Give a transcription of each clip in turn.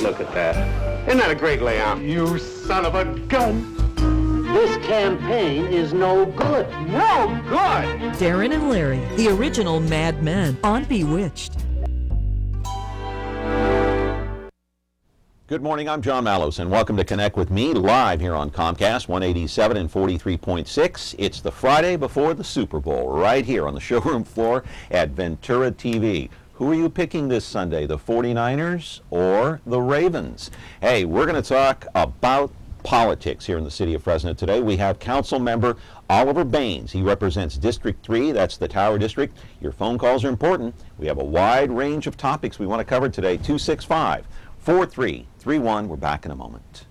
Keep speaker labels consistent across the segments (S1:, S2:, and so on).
S1: Look at that. Isn't that a great layout? You son of a gun!
S2: This campaign is no good.
S1: No good!
S3: Darren and Larry, the original Mad Men on Bewitched.
S4: Good morning, I'm John Malos, and welcome to Connect with Me live here on Comcast 187 and 43.6. It's the Friday before the Super Bowl, right here on the showroom floor at Ventura TV. Who are you picking this Sunday, the 49ers or the Ravens? Hey, we're going to talk about politics here in the city of Fresno today. We have Council Member Oliver Baines. He represents District 3, that's the Tower District. Your phone calls are important. We have a wide range of topics we want to cover today. 265-4331. We're back in a moment.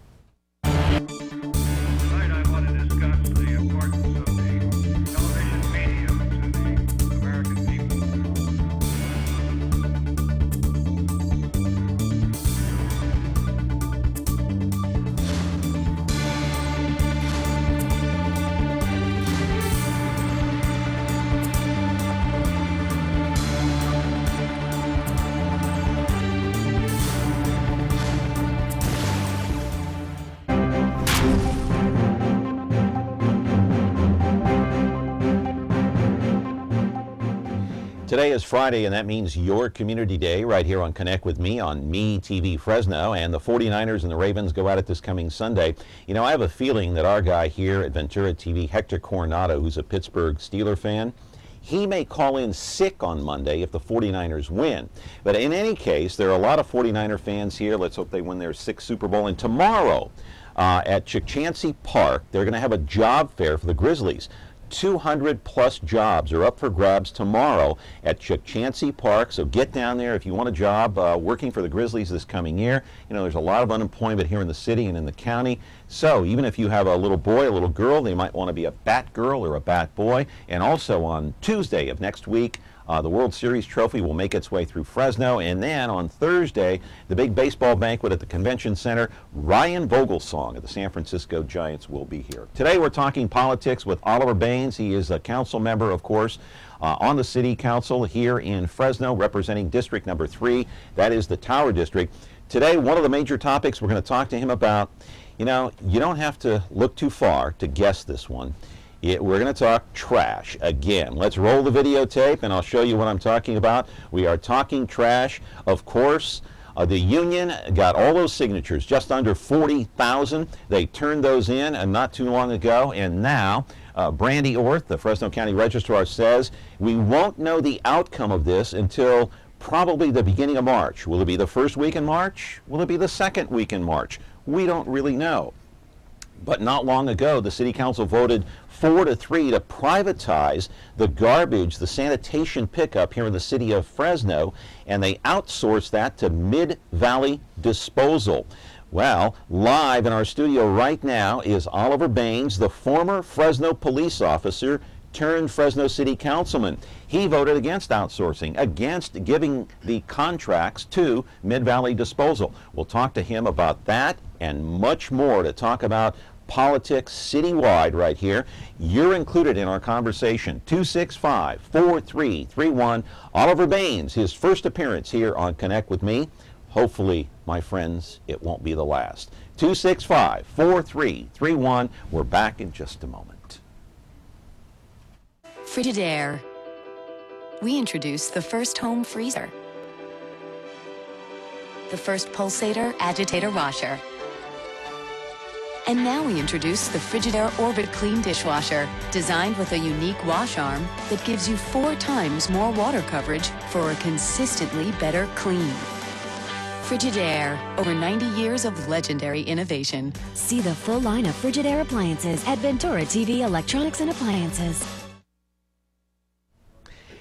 S5: Tonight I want to discuss the importance of the television medium to the American people.
S4: Today is Friday, and that means your community day right here on Connect with Me on Me TV Fresno, and the 49ers and the Ravens go at it this coming Sunday. You know, I have a feeling that our guy here at Ventura TV, Hector Coronado, who's a Pittsburgh Steeler fan, he may call in sick on Monday if the 49ers win. But in any case, there are a lot of 49er fans here. Let's hope they win their 6th Super Bowl. And tomorrow at Chukchansi Park, they're going to have a job fair for the Grizzlies. 200 plus jobs are up for grabs tomorrow at Chukchansi Park, so get down there if you want a job working for the Grizzlies this coming year. You know, there's a lot of unemployment here in the city and in the county, so even if you have a little boy, a little girl, they might want to be a bat girl or a bat boy. And also on Tuesday of next week, the World Series trophy will make its way through Fresno, and then on Thursday, the big baseball banquet at the Convention Center. Ryan Vogelsong of the San Francisco Giants will be here. Today we're talking politics with Oliver Baines. He is a council member, of course, on the City Council here in Fresno, representing District Number 3. That is the Tower District. Today, one of the major topics we're going to talk to him about, you know, you don't have to look too far to guess this one. We're going to talk trash again. Let's roll the videotape and I'll show you what I'm talking about. We are talking trash. Of course, the union got all those signatures, just under 40,000. They turned those in not too long ago, and now Brandy Orth, the Fresno County Registrar, says we won't know the outcome of this until probably the beginning of March. Will it be the first week in March? Will it be the second week in March? We don't really know. But not long ago, the City Council voted 4-3 to privatize the garbage, the sanitation pickup here in the city of Fresno, and they outsourced that to Mid-Valley Disposal. Well, live in our studio right now is Oliver Baines, the former Fresno police officer turned Fresno City Councilman. He voted against outsourcing, against giving the contracts to Mid-Valley Disposal. We'll talk to him about that and much more to talk about politics citywide right here. You're included in our conversation. 265-4331. Oliver Baines, his first appearance here on Connect with Me. Hopefully, my friends, it won't be the last. 265-4331. We're back in just a moment.
S6: Frigidaire. We introduced the first home freezer, the first pulsator agitator washer, and now we introduce the Frigidaire Orbit Clean Dishwasher, designed with a unique wash arm that gives you 4 times more water coverage for a consistently better clean. Frigidaire, over 90 years of legendary innovation.
S7: See the full line of Frigidaire appliances at Ventura TV Electronics and Appliances.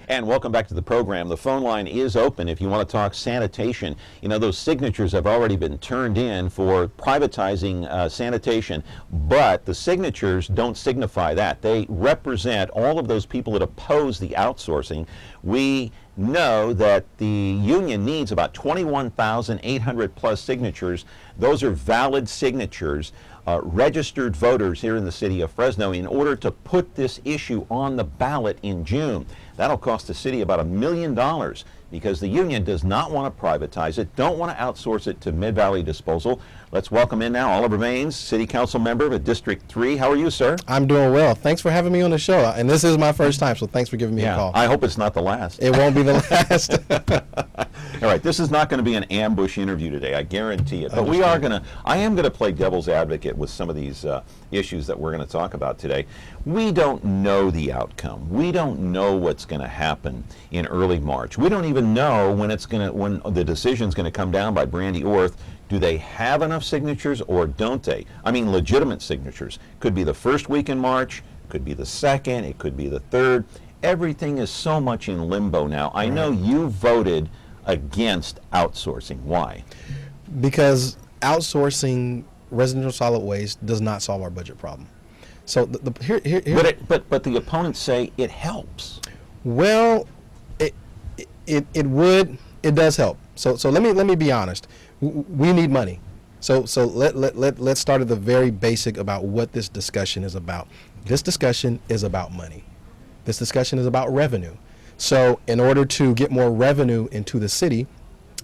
S4: And welcome back to the program. The phone line is open if you want to talk sanitation. You know, those signatures have already been turned in for privatizing sanitation, but the signatures don't signify that. They represent all of those people that oppose the outsourcing. We know that the union needs about 21,800 plus signatures. Those are valid signatures, registered voters here in the city of Fresno, in order to put this issue on the ballot in June. That'll cost the city about $1 million. because the union does not want to privatize it, don't want to outsource it to Mid-Valley Disposal. Let's welcome in now Oliver Baines, City Council Member of District 3. How are you, sir?
S8: I'm doing well. Thanks for having me on the show. And this is my first time, so thanks for giving me a call.
S4: I hope it's not the last.
S8: It won't be the last.
S4: All right, this is not going to be an ambush interview today, I guarantee it. But I am going to play devil's advocate with some of these issues that we're going to talk about today. We don't know the outcome. We don't know what's going to happen in early March. We don't even know when the decision's going to come down by Brandy Orth. Do they have enough signatures or don't they? I mean, legitimate signatures. Could be the first week in March, could be the second, it could be the third. Everything is so much in limbo now. I know you voted against outsourcing. Why?
S8: Because outsourcing residential solid waste does not solve our budget problem. So
S4: But the opponents say it helps.
S8: Well, it does help. So let me be honest. We need money. So let's start at the very basic about what this discussion is about. This discussion is about money. This discussion is about revenue. So in order to get more revenue into the city,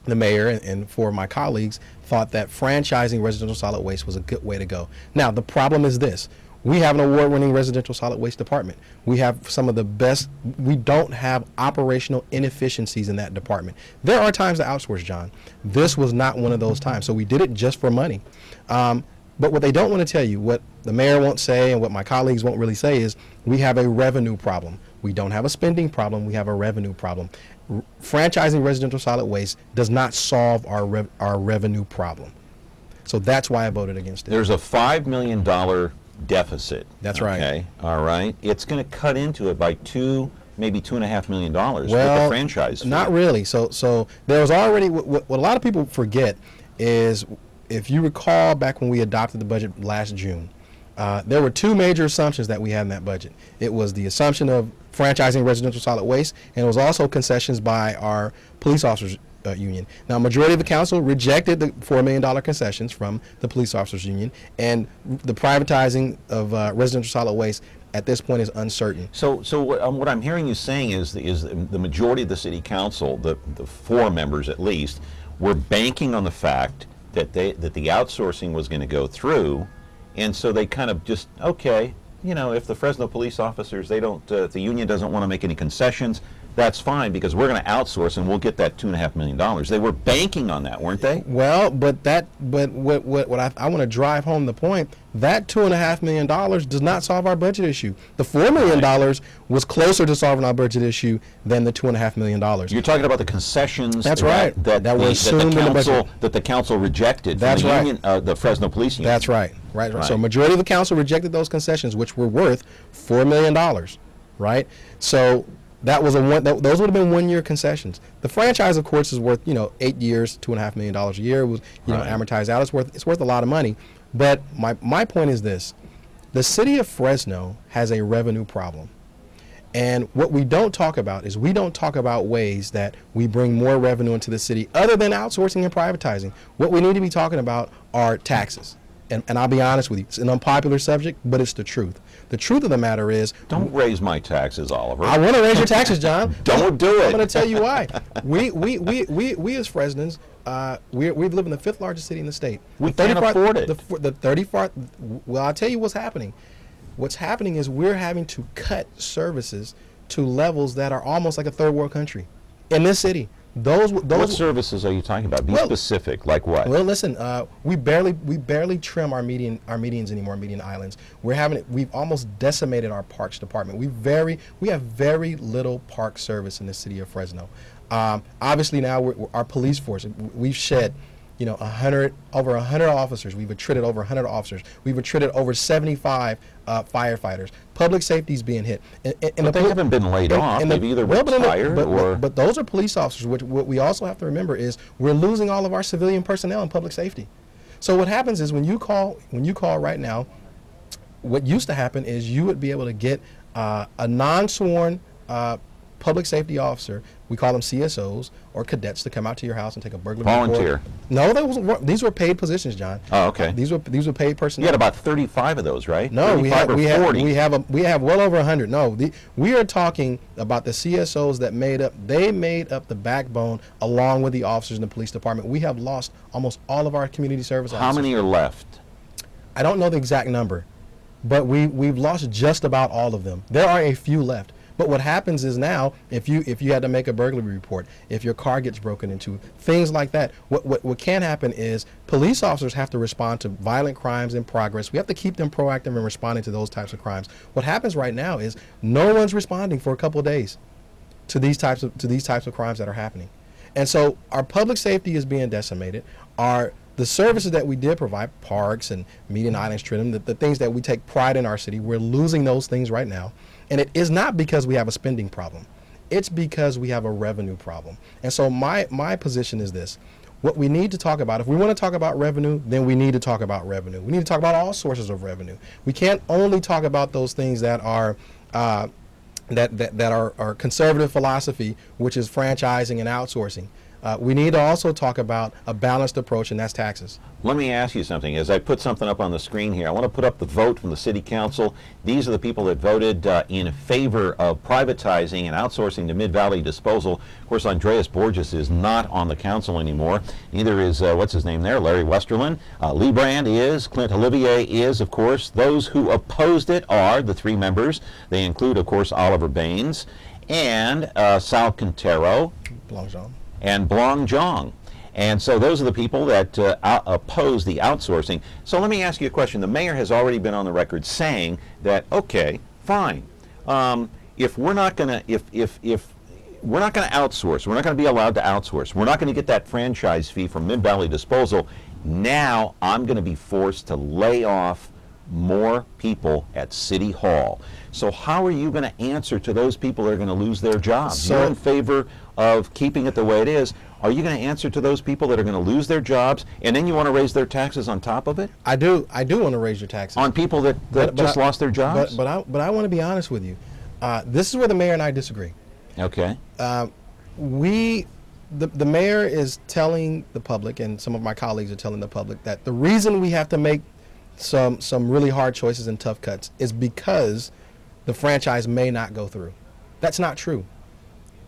S8: the mayor and for my colleagues thought that franchising residential solid waste was a good way to go. Now, the problem is this. We have an award-winning residential solid waste department. We have some of the best. We don't have operational inefficiencies in that department. There are times to outsource, John. This was not one of those times. So we did it just for money. But what they don't want to tell you, what the mayor won't say and what my colleagues won't really say is we have a revenue problem. We don't have a spending problem. We have a revenue problem. Franchising residential solid waste does not solve our revenue problem. So that's why I voted against it.
S4: There's a $5 million deficit.
S8: That's right.
S4: Okay, all right. It's going to cut into it by maybe $2.5 million with the franchise fee.
S8: Not really. So there was already what a lot of people forget is, if you recall back when we adopted the budget last June, there were two major assumptions that we had in that budget. It was the assumption of franchising residential solid waste, and it was also concessions by our police officers union. Now, majority of the council rejected the $4 million concessions from the police officers union, and the privatizing of residential solid waste at this point is uncertain.
S4: So what I'm hearing you saying is the majority of the city council, the 4 members at least, were banking on the fact that the outsourcing was going to go through, and so they kind of just, okay, if the Fresno police officers, if the union doesn't want to make any concessions, that's fine, because we're going to outsource and we'll get that $2.5 million. They were banking on that, weren't they? Well,
S8: but what I want to drive home the point, that $2.5 million does not solve our budget issue. The $4 million was closer to solving our budget issue than the $2.5 million.
S4: You're talking about the concessions.
S8: That's right. That were assumed in the budget.
S4: That the council rejected.
S8: That's
S4: from the
S8: right.
S4: Union, the Fresno police union.
S8: That's right. Right. So majority of the council rejected those concessions, which were worth $4 million. Right. So that was those would have been 1-year concessions. The franchise, of course, is worth 8 years, $2.5 million a year. Was amortized out. It's worth a lot of money. But my point is this: the city of Fresno has a revenue problem, and what we don't talk about is we don't talk about ways that we bring more revenue into the city other than outsourcing and privatizing. What we need to be talking about are taxes. And I'll be honest with you, it's an unpopular subject, but it's the truth. The truth of the matter is...
S4: Don't raise my taxes, Oliver.
S8: I want to raise your taxes, John.
S4: Don't do it.
S8: I'm going to tell you why. We as Fresnans, we live in the 5th largest city in the state.
S4: We can't afford it.
S8: The 34th... Well, I'll tell you what's happening. What's happening is we're having to cut services to levels that are almost like a third world country in this city.
S4: What services are you talking about? Be specific. Like what?
S8: Well, listen, we barely trim our medians anymore, median islands. We've almost decimated our parks department. We have very little park service in the city of Fresno. Obviously now our police force, we've shed over 100 officers. We've attrited over 100 officers. We've attrited over 75 firefighters. Public safety's being hit.
S4: But they haven't been laid off. They've either retired or...
S8: But those are police officers. What we also have to remember is we're losing all of our civilian personnel in public safety. So what happens is when you call right now, what used to happen is you would be able to get a non-sworn public safety officer we call them CSOs or cadets, to come out to your house and take a burglary
S4: Volunteer.
S8: report. No, they wasn't. These were paid positions, John.
S4: Oh, okay.
S8: These were paid personnel.
S4: You had about 35 of those, right?
S8: No, we
S4: 35
S8: have
S4: or 40.
S8: we have well over 100. No, we are talking about the CSOs that made up the backbone along with the officers in the police department. We have lost almost all of our community service officers.
S4: How many are left?
S8: I don't know the exact number, but we've lost just about all of them. There are a few left. But what happens is now, if you had to make a burglary report, if your car gets broken into, things like that, what can happen is police officers have to respond to violent crimes in progress. We have to keep them proactive in responding to those types of crimes. What happens right now is no one's responding for a couple of days to these types of crimes that are happening. And so our public safety is being decimated. The services that we did provide, parks and median islands trim, the things that we take pride in our city, we're losing those things right now. And it is not because we have a spending problem. It's because we have a revenue problem. And so my position is this. What we need to talk about, if we want to talk about revenue, then we need to talk about revenue. We need to talk about all sources of revenue. We can't only talk about those things that are that are conservative philosophy, which is franchising and outsourcing. We need to also talk about a balanced approach, and that's taxes.
S4: Let me ask you something. As I put something up on the screen here, I want to put up the vote from the City Council. These are the people that voted in favor of privatizing and outsourcing to Mid-Valley Disposal. Of course, Andreas Borges is not on the council anymore. Neither is, what's his name there, Larry Westerlin. Lee Brand is, Clint Olivier is, of course. Those who opposed it are the three members. They include, of course, Oliver Baines and Sal Quintero. And Blong Jong. And so those are the people that oppose the outsourcing. So let me ask you a question. The mayor has already been on the record saying that, okay, fine. If we're not going to, if we're not going to outsource, we're not going to be allowed to outsource, we're not going to get that franchise fee from Mid-Valley Disposal, now I'm going to be forced to lay off more people at City Hall. So how are you going to answer to those people that are going to lose their jobs? You're in favor of keeping it the way it is. Are you going to answer to those people that are going to lose their jobs, and then you want to raise their taxes on top of it?
S8: I do want to raise your taxes.
S4: On people that just lost their jobs?
S8: But I want to be honest with you. This is where the mayor and I disagree.
S4: Okay.
S8: The mayor is telling the public, and some of my colleagues are telling the public, that the reason we have to make some really hard choices and tough cuts is because the franchise may not go through. That's not true.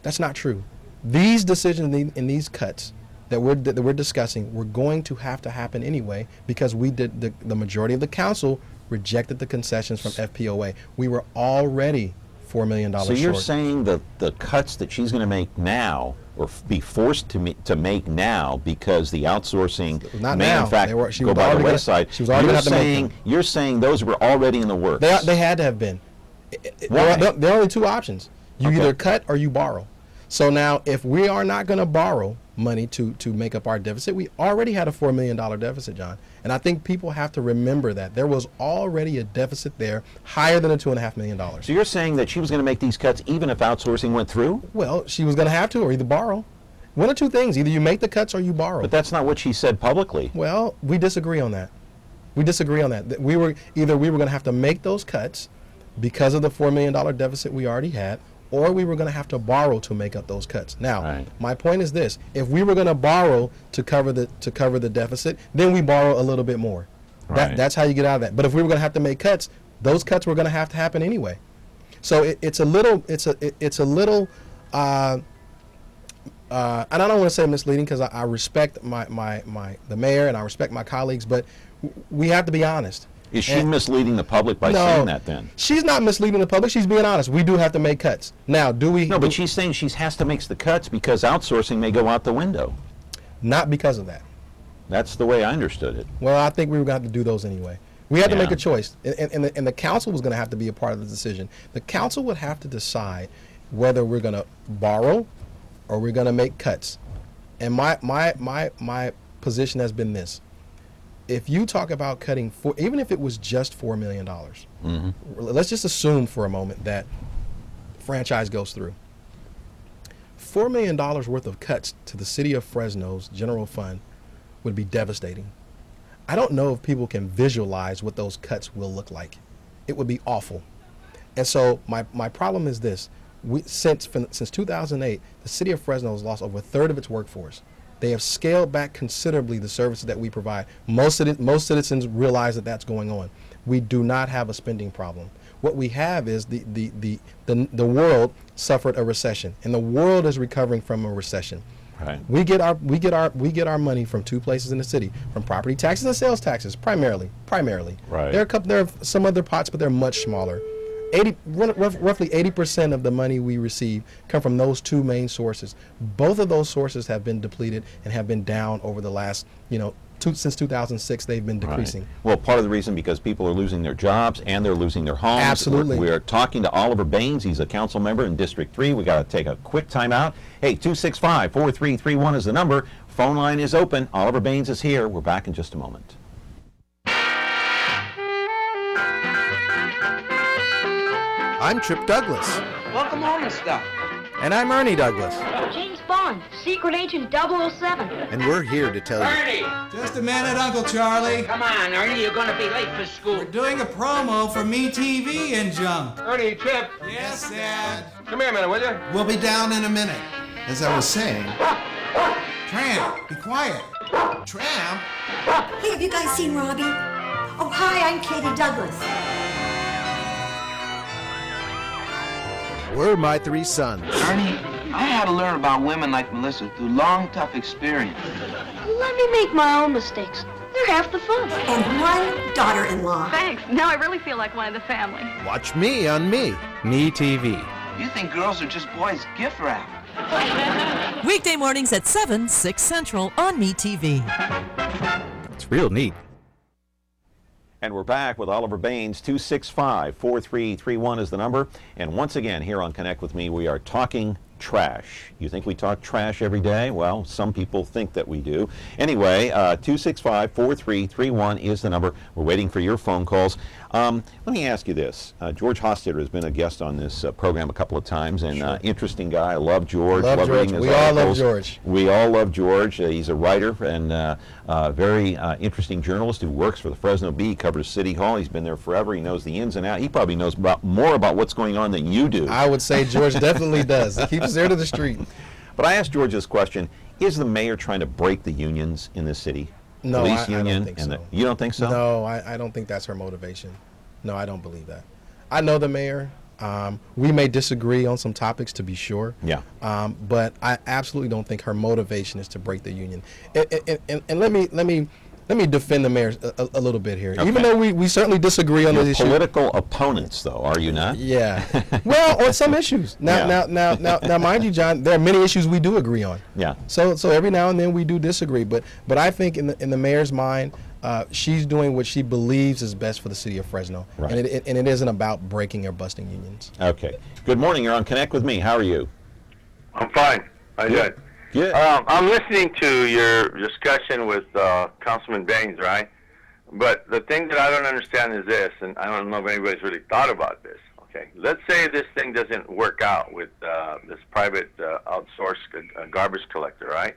S8: That's not true. These decisions and these cuts that we're discussing were going to have to happen anyway, because the majority of the council rejected the concessions from FPOA. We were already $4 million short.
S4: So you're saying that the cuts that she's going to make now, or be forced to make now, because the outsourcing may in fact go by the wayside. You're saying those were already in the works.
S8: They had to have been.
S4: Why?
S8: There are only two options. You either cut or you borrow. So now, if we are not going to borrow money to make up our deficit, we already had a $4 million deficit, John. And I think people have to remember that. There was already a deficit there higher than a $2.5 million.
S4: So you're saying that she was going to make these cuts even if outsourcing went through?
S8: Well, she was going to have to, or either borrow. One of two things. Either you make the cuts or you borrow.
S4: But that's not what she said publicly.
S8: Well, we disagree on that. We disagree on that. We were going to have to make those cuts because of the $4 million deficit we already had, or we were going to have to borrow to make up those cuts. Now, my point is this: if we were going to borrow to cover the deficit, then we borrow a little bit more. That's how you get out of that. But if we were going to have to make cuts, those cuts were going to have to happen anyway. So it's a little, and I don't want to say misleading, because I respect the mayor and I respect my colleagues, but we have to be honest.
S4: Is she misleading the public by saying that then?
S8: She's not misleading the public. She's being honest. We do have to make cuts. Now, do we?
S4: No, but she's saying she has to make the cuts because outsourcing may go out the window.
S8: Not because of that.
S4: That's the way I understood it.
S8: Well, I think we were going to have to do those anyway. We had to make a choice, and the council was going to have to be a part of the decision. The council would have to decide whether we're going to borrow or we're going to make cuts. And my position has been this: if you talk about cutting, even if it was just $4 million, let's just assume for a moment that franchise goes through. $4 million worth of cuts to the city of Fresno's general fund would be devastating. I don't know if people can visualize what those cuts will look like. It would be awful. And so my problem is this: Since 2008, the city of Fresno has lost over a third of its workforce. They have scaled back considerably the services that we provide. Most citizens realize that that's going on. We do not have a spending problem. What we have is the world suffered a recession, and the world is recovering from a recession.
S4: Right.
S8: We get our money from two places in the city, from property taxes and sales taxes, primarily.
S4: Right.
S8: There are some other pots, but they're much smaller. Roughly 80% of the money we receive come from those two main sources. Both of those sources have been depleted and have been down over the last, since 2006. They've been decreasing.
S4: Right. Well, part of the reason because people are losing their jobs and they're losing their homes.
S8: Absolutely.
S4: We are talking to Oliver Baines. He's a council member in District 3. We got to take a quick time out. Hey, 265-4331 is the number. Phone line is open. Oliver Baines is here. We're back in just a moment.
S9: I'm Trip Douglas.
S2: Welcome home and stuff.
S9: And I'm Ernie Douglas.
S10: James Bond, Secret Agent 007.
S9: And we're here to tell you.
S2: Ernie!
S11: Just a minute, Uncle Charlie.
S2: Come on, Ernie, you're gonna be late for school.
S11: We're doing a promo for Me TV and junk.
S1: Ernie, Trip,
S11: Yes, Dad.
S1: come here a minute, will you?
S11: We'll be down in a minute. As I was saying, Tramp, be quiet. Tramp?
S10: Hey, have you guys seen Robbie? Oh, hi, I'm Katie Douglas.
S9: We're my three sons.
S2: Ernie, I had to learn about women like Melissa through long, tough experience.
S10: Let me make my own mistakes. They're half the fun. And one daughter-in-law.
S12: Thanks. Now I really feel like one of the family.
S9: Watch me on Me TV.
S2: You think girls are just boys' gift wrap.
S3: Weekday mornings at 7, 6 Central on Me TV.
S9: It's real neat.
S4: And we're back with Oliver Baines. 265-4331 is the number. And once again, here on Connect with Me, we are talking trash. You think we talk trash every day? Well, some people think that we do. Anyway, 265-4331 is the number. We're waiting for your phone calls. Let me ask you this. George Hostetter has been a guest on this program a couple of times, and interesting guy. I love George.
S8: Love George.
S4: Reading his
S8: We all love
S4: articles.
S8: George.
S4: We all love George. He's a writer and very interesting journalist who works for the Fresno Bee, covers City Hall. He's been there forever. He knows the ins and outs. He probably knows more about what's going on than you do.
S8: I would say George definitely does. He keeps his ear to the street.
S4: But I asked George this question: is the mayor trying to break the unions in this city?
S8: No,
S4: Police
S8: I
S4: union
S8: don't think
S4: and
S8: so.
S4: you don't think so?
S8: No, I don't think that's her motivation. No, I don't believe that. I know the mayor. We may disagree on some topics, to be sure.
S4: Yeah.
S8: But I absolutely don't think her motivation is to break the union. And let me defend the mayor a little bit here.
S4: Okay.
S8: Even though we certainly disagree on
S4: You're
S8: this issue.
S4: political opponents, though, are you not?
S8: Yeah. Well, on some issues. Now, mind you, John, there are many issues we do agree on.
S4: Yeah.
S8: So every now and then we do disagree, but I think in the mayor's mind, she's doing what she believes is best for the city of Fresno,
S4: Right.
S8: and it isn't about breaking or busting unions.
S4: Okay. Good morning. You're on Connect with Me. How are you?
S1: I'm fine. I'm good.
S4: Good.
S1: I'm listening to your discussion with Councilman Baines, right? But the thing that I don't understand is this, and I don't know if anybody's really thought about this. Okay, let's say this thing doesn't work out with this private outsourced garbage collector, right?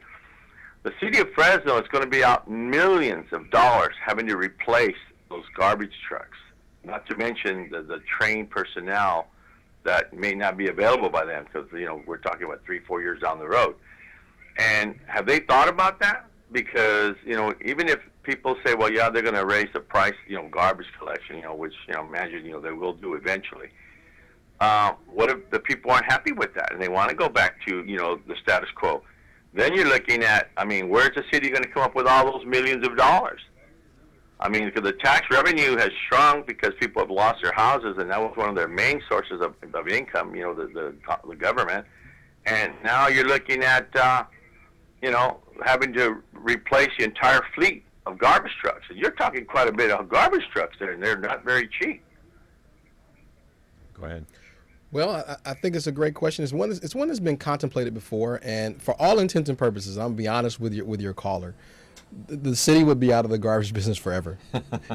S1: The city of Fresno is going to be out millions of dollars having to replace those garbage trucks, not to mention the trained personnel that may not be available by then, because we're talking about 3-4 years down the road. And have they thought about that? Because even if people say, well, yeah, they're going to raise the price, garbage collection, which imagine they will do eventually. What if the people aren't happy with that and they want to go back to the status quo? Then you're looking at, where's the city going to come up with all those millions of dollars? Because the tax revenue has shrunk because people have lost their houses, and that was one of their main sources of income, the government. And now you're looking at, having to replace the entire fleet of garbage trucks. And you're talking quite a bit of garbage trucks there, and they're not very cheap.
S4: Go ahead.
S8: Well, I think it's a great question. It's one that's been contemplated before, and for all intents and purposes, I'm gonna be honest with your caller. the city would be out of the garbage business forever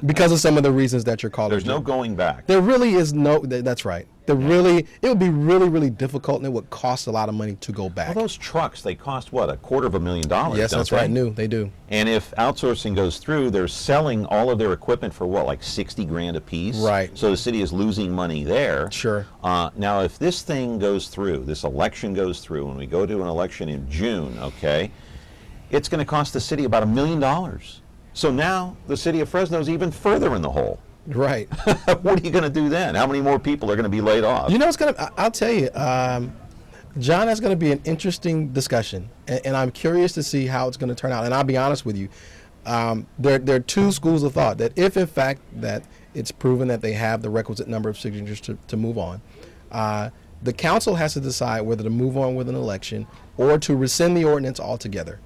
S8: because of some of the reasons that you're calling.
S4: There's no going back.
S8: There really is no. That's right. It would be really, really difficult, and it would cost a lot of money to go back.
S4: Well, those trucks, they cost what, $250,000?
S8: Yes, that's right. New, they do.
S4: And if outsourcing goes through, they're selling all of their equipment for what, like 60 grand a piece?
S8: Right.
S4: So the city is losing money there.
S8: Sure.
S4: Now, if this thing goes through, this election goes through, and we go to an election in June, okay, it's going to cost the city about $1 million. So now the city of Fresno is even further in the hole.
S8: Right.
S4: What are you going to do then? How many more people are going to be laid off?
S8: You know, I'll tell you, John, that's going to be an interesting discussion, and I'm curious to see how it's going to turn out. And I'll be honest with you, there are two schools of thought that if in fact that it's proven that they have the requisite number of signatures to move on, the council has to decide whether to move on with an election or to rescind the ordinance altogether.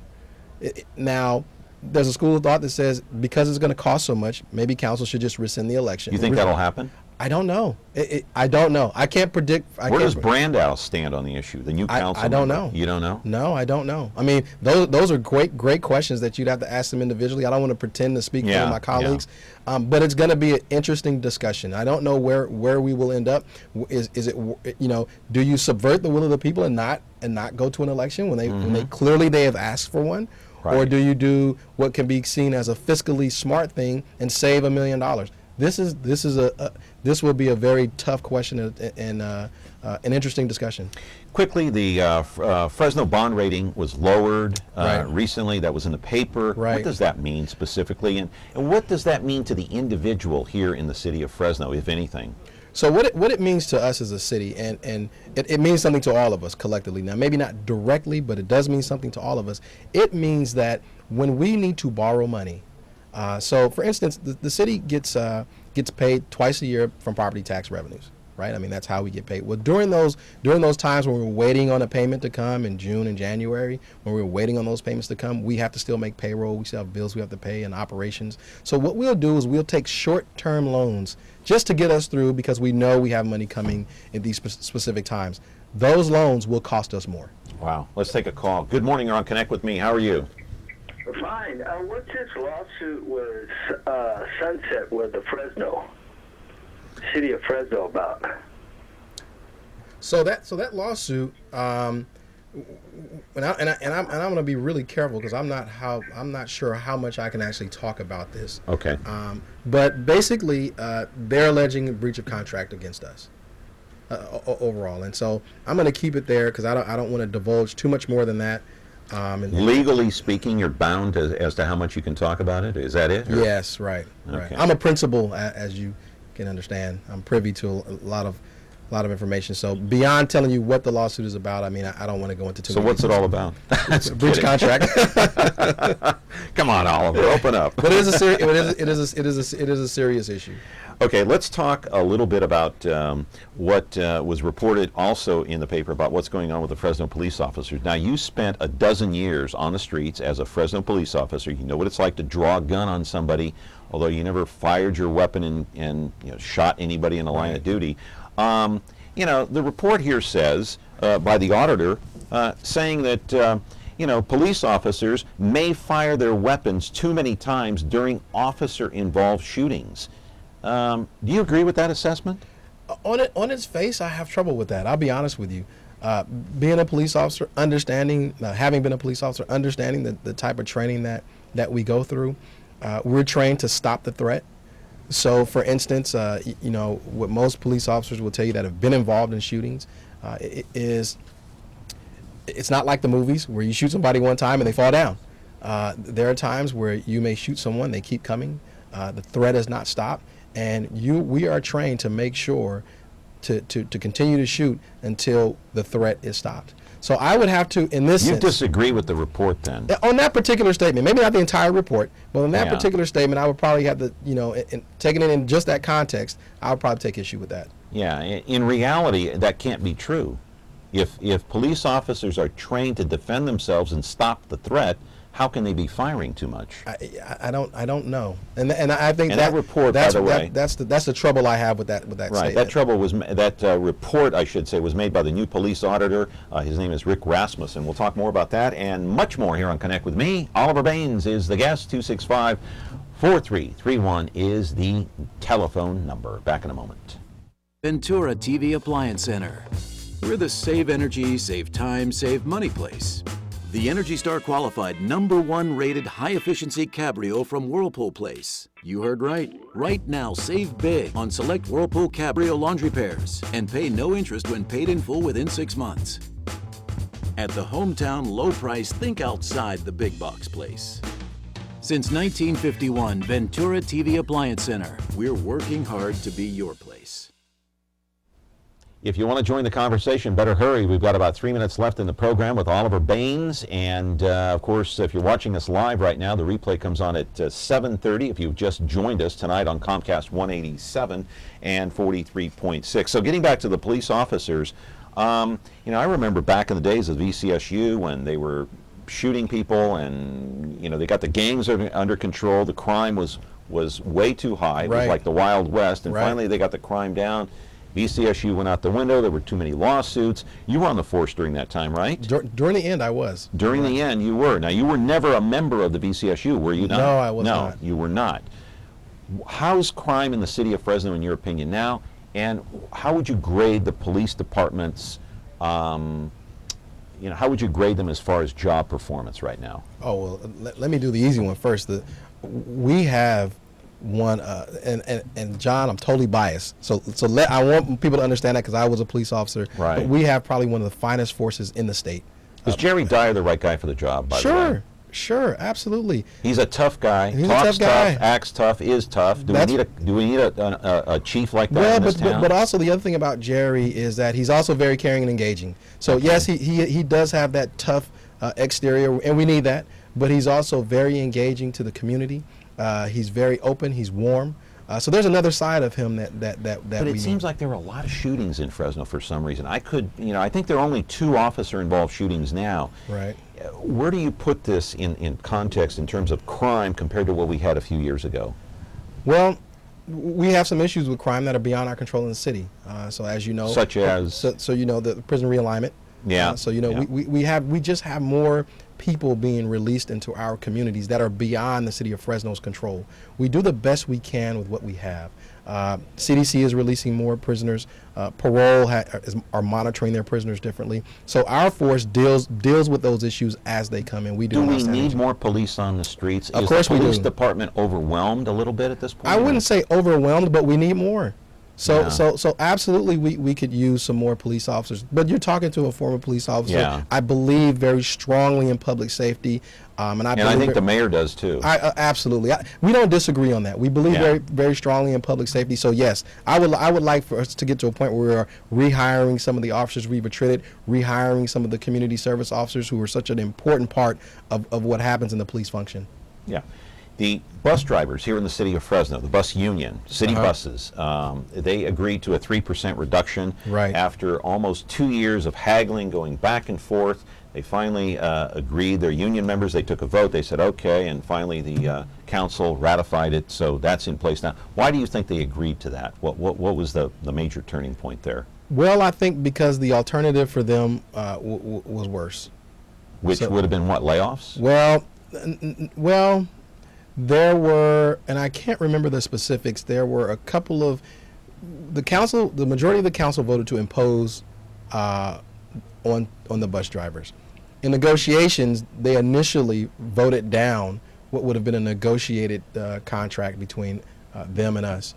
S8: Now, there's a school of thought that says because it's going to cost so much, maybe council should just rescind the election.
S4: You think that'll happen?
S8: I don't know. I don't know. I can't predict.
S4: Where does Brandow stand on the issue? The new council
S8: I don't
S4: member?
S8: know.
S4: You don't know?
S8: No, I don't know. I mean, those are great questions that you'd have to ask them individually. I don't want to pretend to speak for my colleagues, but it's going to be an interesting discussion. I don't know where we will end up. Is it, you know, do you subvert the will of the people and not go to an election when they clearly they have asked for one? Right. Or do you do what can be seen as a fiscally smart thing and save $1 million? This will be a very tough question and an interesting discussion.
S4: Quickly, the Fresno bond rating was lowered recently. That was in the paper.
S8: Right.
S4: What does that mean specifically, and what does that mean to the individual here in the city of Fresno, if anything?
S8: So what it means to us as a city, and it means something to all of us collectively. Now, maybe not directly, but it does mean something to all of us. It means that when we need to borrow money, so for instance, the city gets paid twice a year from property tax revenues, right? I mean, that's how we get paid. Well, during those times when we're waiting on a payment to come in June and January, when we're waiting on those payments to come, we have to still make payroll. We still have bills we have to pay and operations. So what we'll do is we'll take short-term loans just to get us through because we know we have money coming in these specific times. Those loans will cost us more.
S4: Wow. Let's take a call. Good morning. You're on Connect with Me. How are you?
S13: Fine. What's this lawsuit with Sunset with the city of Fresno about?
S8: So that lawsuit, and I'm going to be really careful because I'm not sure how much I can actually talk about this.
S4: Okay.
S8: But basically, they're alleging a breach of contract against us overall, and so I'm going to keep it there because I don't want to divulge too much more than that.
S4: Legally speaking, you're bound as to how much you can talk about it. Is that it? Or?
S8: Yes, right.
S4: Okay.
S8: I'm a principal, as you can understand. I'm privy to a lot of information. So beyond telling you what the lawsuit is about, I mean, I don't want to go into too.
S4: So what's it all about?
S8: Breach contract.
S4: Come on, Oliver, open up.
S8: But it is a serious issue.
S4: Okay, let's talk a little bit about what was reported also in the paper about what's going on with the Fresno police officers. Now, you spent a dozen years on the streets as a Fresno police officer. You know what it's like to draw a gun on somebody, although you never fired your weapon and shot anybody in the line of duty. The report here says, by the auditor, saying that police officers may fire their weapons too many times during officer-involved shootings. Do you agree with that assessment?
S8: On its face, I have trouble with that. I'll be honest with you. Being a police officer, having been a police officer, understanding the type of training that we go through, we're trained to stop the threat. So, for instance, what most police officers will tell you that have been involved in shootings it's not like the movies where you shoot somebody one time and they fall down. There are times where you may shoot someone, they keep coming, the threat is not stopped, and we are trained to make sure to continue to shoot until the threat is stopped. So I would have to, in this sense...
S4: You disagree with the report then?
S8: On that particular statement, maybe not the entire report, but on that particular statement, I would probably have to, taking it in just that context, I would probably take issue with that.
S4: Yeah, in reality, that can't be true. If police officers are trained to defend themselves and stop the threat, how can they be firing too much?
S8: I don't know, and I think
S4: that report, by the way,
S8: that's the trouble I have with that
S4: right.
S8: statement.
S4: That trouble was report, I should say, was made by the new police auditor. His name is Rick Rasmussen. We'll talk more about that and much more here on Connect with Me. Oliver Baines is the guest. 265-4331 is the telephone number. Back in a moment.
S14: Ventura TV Appliance Center. We're the save energy, save time, save money place. The Energy Star qualified #1 rated high efficiency Cabrio from Whirlpool Place. You heard right. Right now, save big on select Whirlpool Cabrio laundry pairs and pay no interest when paid in full within 6 months. At the hometown low price, think outside the big box place. Since 1951, Ventura TV Appliance Center. We're working hard to be your place.
S4: If you want to join the conversation, better hurry. We've got about 3 minutes left in the program with Oliver Baines. And, of course, if you're watching us live right now, the replay comes on at 7:30 if you've just joined us tonight on Comcast 187 and 43.6. So getting back to the police officers, I remember back in the days of VCSU when they were shooting people and, they got the gangs under control. The crime was way too high. It was like the Wild West. And finally they got the crime down. VCSU went out the window. There were too many lawsuits. You were on the force during that time, right?
S8: During the end, I was.
S4: During the end, you were. Now, you were never a member of the VCSU, were you not?
S8: No, I was not.
S4: No, you were not. How's crime in the city of Fresno, in your opinion, now? And how would you grade the police departments? How would you grade them as far as job performance right now?
S8: Oh, well, let me do the easy one first. We have one, and John, I'm totally biased. So I want people to understand that because I was a police officer.
S4: Right.
S8: But we have probably one of the finest forces in the state.
S4: Is Jerry Dyer the right guy for the job, by the way?
S8: Sure, absolutely.
S4: He's a tough guy.
S8: He's
S4: Talks
S8: a tough guy.
S4: Acts tough, is tough. Do we need a chief like that in this town?
S8: But also the other thing about Jerry is that he's also very caring and engaging. So yes, he does have that tough exterior, and we need that. But he's also very engaging to the community. He's very open. He's warm. So there's another side of him that
S4: But it seems like there were a lot of shootings in Fresno for some reason. I think there are only 2 officer-involved shootings now.
S8: Right.
S4: Where do you put this in context in terms of crime compared to what we had a few years ago?
S8: Well, we have some issues with crime that are beyond our control in the city. So as you know,
S4: such as
S8: the prison realignment.
S4: Yeah.
S8: We just have more people being released into our communities that are beyond the city of Fresno's control. We do the best we can with what we have. CDC is releasing more prisoners. Parole are monitoring their prisoners differently. So our force deals with those issues as they come in.
S4: Do we need more police on the streets?
S8: Of course we do.
S4: Is the police department overwhelmed a little bit at this point?
S8: I wouldn't say overwhelmed, but we need more. So absolutely we could use some more police officers. But you're talking to a former police officer.
S4: Yeah.
S8: I believe very strongly in public safety. And I
S4: think the mayor does too.
S8: Absolutely. We don't disagree on that. We believe very, very strongly in public safety. So yes, I would like for us to get to a point where we are rehiring some of the officers we've attrited, rehiring some of the community service officers who are such an important part of what happens in the police function.
S4: Yeah. The bus drivers here in the city of Fresno, the bus union, city buses, they agreed to a 3% reduction after almost 2 years of haggling, going back and forth. They finally agreed. Their union members, they took a vote. They said, okay, and finally the council ratified it, so that's in place now. Why do you think they agreed to that? What was the major turning point there?
S8: Well, I think because the alternative for them was worse.
S4: Which would have been what, layoffs?
S8: Well, there were, and I can't remember the specifics, there were a couple of, the majority of the council voted to impose on the bus drivers. In negotiations, they initially voted down what would have been a negotiated contract between them and us.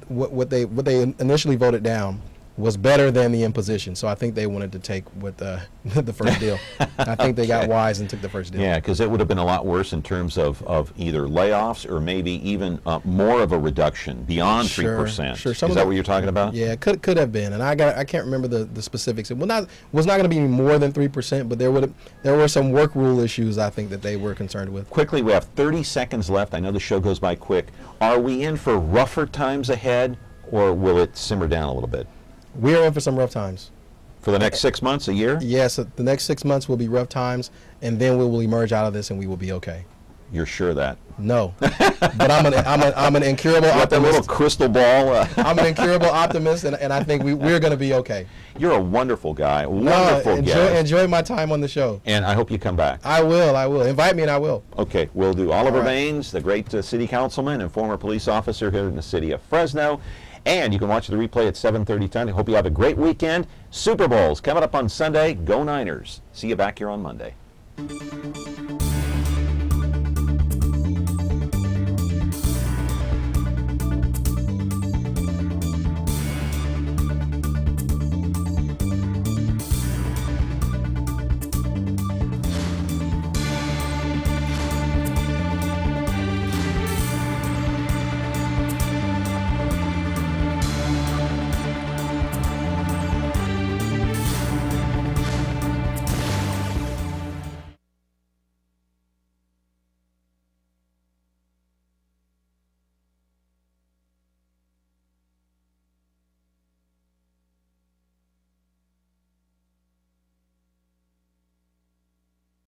S8: What they initially voted down was better than the imposition. So I think they wanted to take with the first deal. I think they got wise and took the first deal.
S4: Yeah, because it would have been a lot worse in terms of either layoffs or maybe even more of a reduction beyond 3%.
S8: Sure.
S4: Is that what you're talking about?
S8: Yeah, it could have been, and I can't remember the specifics. It was not going to be more than 3%, but there were some work rule issues I think that they were concerned with.
S4: Quickly, we have 30 seconds left. I know the show goes by quick. Are we in for rougher times ahead, or will it simmer down a little bit?
S8: We are in for some rough times.
S4: For the next 6 months, a year?
S8: Yes, the next 6 months will be rough times, and then we will emerge out of this, and we will be okay.
S4: You're sure of that?
S8: No, but I'm an incurable
S4: What, that little
S8: optimist.
S4: crystal ball?
S8: I'm an incurable optimist, and I think we're going to be okay.
S4: You're a wonderful guy. Wonderful guy.
S8: Enjoy my time on the show.
S4: And I hope you come back.
S8: I will. Invite me, and I will.
S4: Okay, we'll do. Oliver
S8: All right.
S4: Baines, the great city councilman and former police officer here in the city of Fresno. And you can watch the replay at 7:30 tonight. I hope you have a great weekend. Super Bowl's coming up on Sunday. Go Niners. See you back here on Monday.